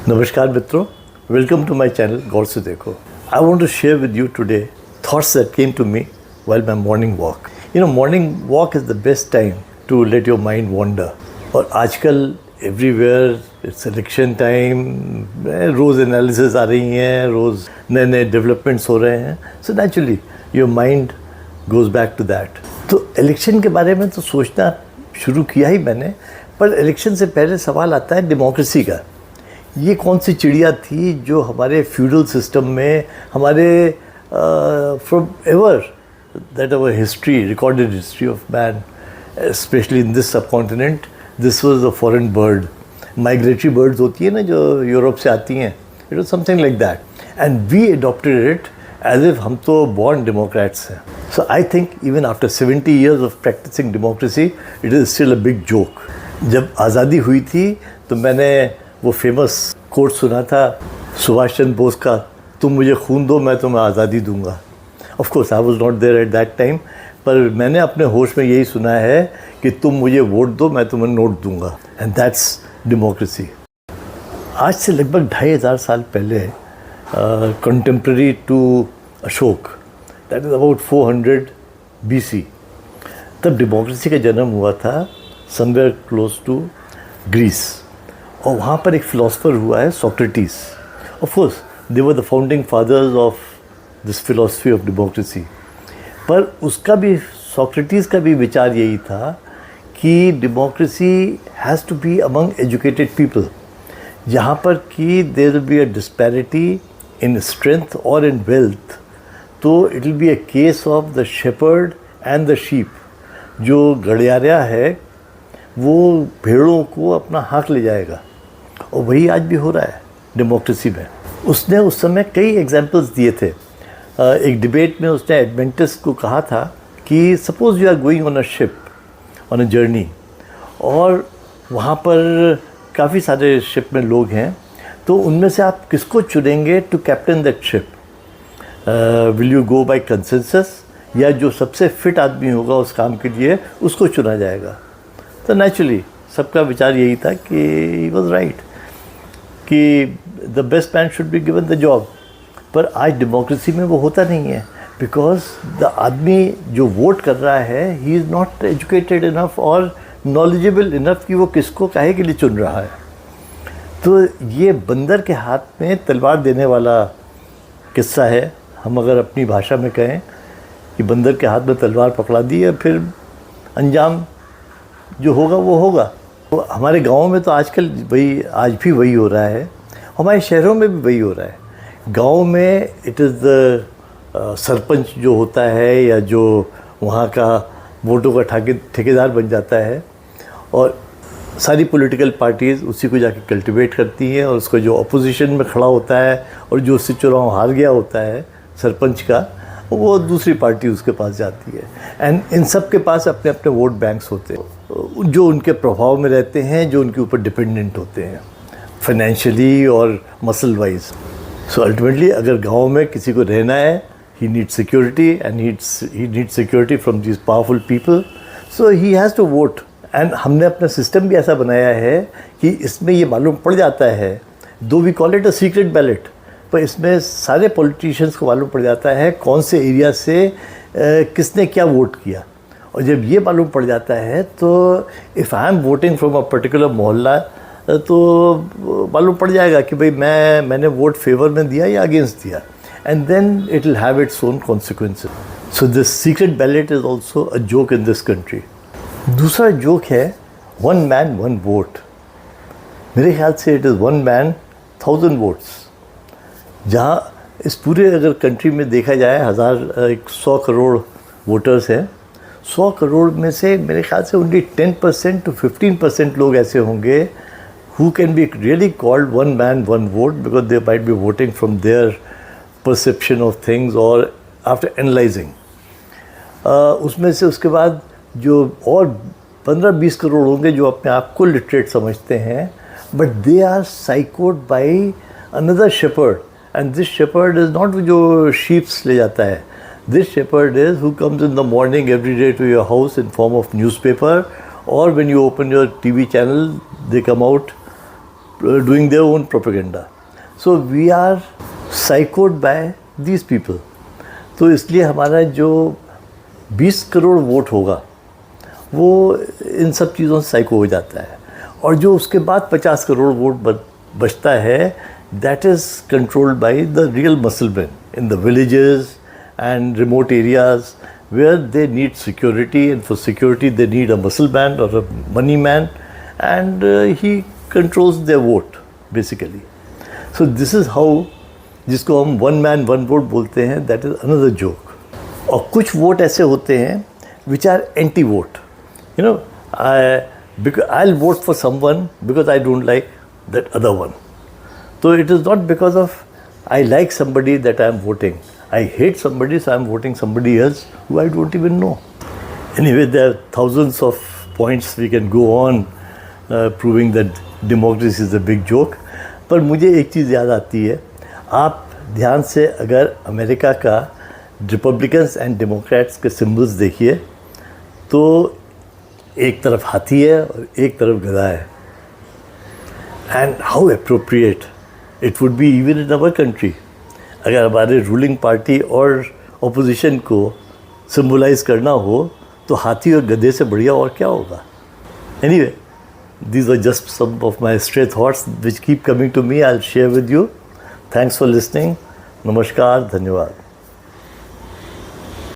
Namaskar Mitro, welcome to my channel गौर से देखो. I want to share with you today thoughts that came to me while my morning walk. You know, morning walk is the best time to let your mind wander. और आजकल everywhere it's election time, rose analysis आ रही हैं, रोज़ नए नए developments हो रहे हैं. So naturally your mind goes back to that. तो election के बारे में तो सोचना शुरू किया ही मैंने, पर election से पहले सवाल आता है डेमोक्रेसी का. ये कौन सी चिड़िया थी जो हमारे फ्यूडल सिस्टम में हमारे from ever that our history recorded history of man specially in this subcontinent this was a foreign bird. Migratory birds होती है ना जो यूरोप से आती हैं, it was something like that and we adopted it as if हम तो born democrats हैं. So I think even after 70 years of practising democracy it is still a big joke. जब आज़ादी हुई थी तो मैंने वो फेमस कोट सुना था सुभाष चंद्र बोस का, तुम मुझे खून दो मैं तुम्हें आज़ादी दूंगा. Of course I was not there at that time, पर मैंने अपने होश में यही सुना है कि तुम मुझे वोट दो मैं तुम्हें नोट दूंगा. And that's democracy. आज से लगभग 2500 साल पहले contemporary to Ashoka, that is about 400 BC, तब डेमोक्रेसी का जन्म हुआ था समवेयर क्लोज टू ग्रीस. और वहाँ पर एक फ़िलासफ़र हुआ है Socrates. Of course they were the founding fathers of this philosophy of democracy. पर उसका भी सोक्रेटिस का भी विचार यही था कि democracy has to be among educated people, जहाँ पर कि there will be a disparity in strength और इन वेल्थ. तो it will be a case of the shepherd and the sheep. जो गड़ियारा है वो भेड़ों को अपना हाथ ले जाएगा, और वही आज भी हो रहा है डेमोक्रेसी में. उसने उस समय कई एग्जाम्पल्स दिए थे. एक डिबेट में उसने एडवेंटिस्ट को कहा था कि suppose you are going on a ship on a journey, और वहाँ पर काफ़ी सारे शिप में लोग हैं, तो उनमें से आप किसको चुनेंगे to captain that ship? Will you go by consensus, या जो सबसे फिट आदमी होगा उस काम के लिए उसको चुना जाएगा? तो नेचुरली सबका विचार यही था कि ही वॉज राइट कि the best man should be given the job. पर आज डेमोक्रेसी में वो होता नहीं है, बिकॉज द आदमी जो वोट कर रहा है he is not educated enough और नॉलेजेबल इनफ कि वो किसको काहे के लिए चुन रहा है. तो ये बंदर के हाथ में तलवार देने वाला किस्सा है. हम अगर अपनी भाषा में कहें कि बंदर के हाथ में तलवार पकड़ा दी है, फिर अंजाम जो होगा वो होगा. तो हमारे गाँव में तो आजकल वही, आज भी वही हो रहा है, हमारे शहरों में भी वही हो रहा है. गांव में इट इज़ द सरपंच जो होता है या जो वहाँ का वोटों का ठेकेदार बन जाता है, और सारी पॉलिटिकल पार्टीज़ उसी को जाके कल्टिवेट करती हैं, और उसको जो अपोजिशन में खड़ा होता है और जो उससे चुनाव हार गया होता है सरपंच का, वो दूसरी पार्टी उसके पास जाती है. एंड इन सब के पास अपने अपने वोट बैंक्स होते हैं जो उनके प्रभाव में रहते हैं, जो उनके ऊपर डिपेंडेंट होते हैं फाइनेंशियली और मसल वाइज. सो अल्टीमेटली अगर गांव में किसी को रहना है, he needs security and he needs security from these powerful people, so he has to vote. And हमने अपना सिस्टम भी ऐसा बनाया है कि इसमें ये मालूम पड़ जाता है, though we call it a secret ballot, पर इसमें सारे पॉलिटिशियंस को मालूम पड़ जाता है कौन से एरिया से किसने क्या वोट किया. और जब ये मालूम पड़ जाता है तो if I am voting from a particular मोहल्ला, तो मालूम पड़ जाएगा कि भाई मैंने वोट फेवर में दिया या अगेंस्ट दिया, and then it will have its own consequences. So this secret ballot is also a joke in this country. दूसरा जोक है वन मैन वन वोट. मेरे ख्याल से it is one man 1000 votes. जहाँ इस पूरे अगर कंट्री में देखा जाए 100 करोड़ वोटर्स हैं, 100 करोड़ में से मेरे ख्याल से ओनली 10% to 15% लोग ऐसे होंगे who can be really called one man one vote, because they might be voting from their perception of things or after analyzing. उसमें से उसके बाद जो और 15-20 करोड़ होंगे जो अपने आप को लिटरेट समझते हैं, but they are psyched by another shepherd, and this shepherd is not जो शीप्स ले जाता है. This shepherd is who comes in the morning every day to your house in form of newspaper, or when you open your TV channel, they come out doing their own propaganda. So we are psychoed by these people. तो इसलिए हमारा जो 20 crore vote होगा वो इन सब चीज़ों से psycho हो जाता है, और जो उसके बाद 50 करोड़ वोट बचता है, that is controlled by the real muscleman in the villages and remote areas where they need security, and for security they need a muscle man or a money man, and he controls their vote basically. So this is how, जिसको हम one man one vote बोलते हैं, that is another joke. और कुछ vote ऐसे होते हैं which are anti vote. You know, I'll vote for someone because I don't like that other one. So it is not because of I like somebody that I am voting. I hate somebody, so I'm voting somebody else who I don't even know. Anyway, there are thousands of points we can go on proving that democracy is a big joke. पर मुझे एक चीज़ याद आती है, आप ध्यान से अगर अमेरिका का रिपब्लिकन्स एंड डेमोक्रेट्स के सिम्बल्स देखिए तो एक तरफ हाथी है और एक तरफ गधा है. And how appropriate it would be even in our country. अगर हमारे रूलिंग पार्टी और ऑपोजिशन को सिम्बलाइज करना हो तो हाथी और गधे से बढ़िया और क्या होगा. Anyway, these are just some of my stray thoughts which keep coming to me. I'll share with you. Thanks for listening. Namaskar. Dhanyawad.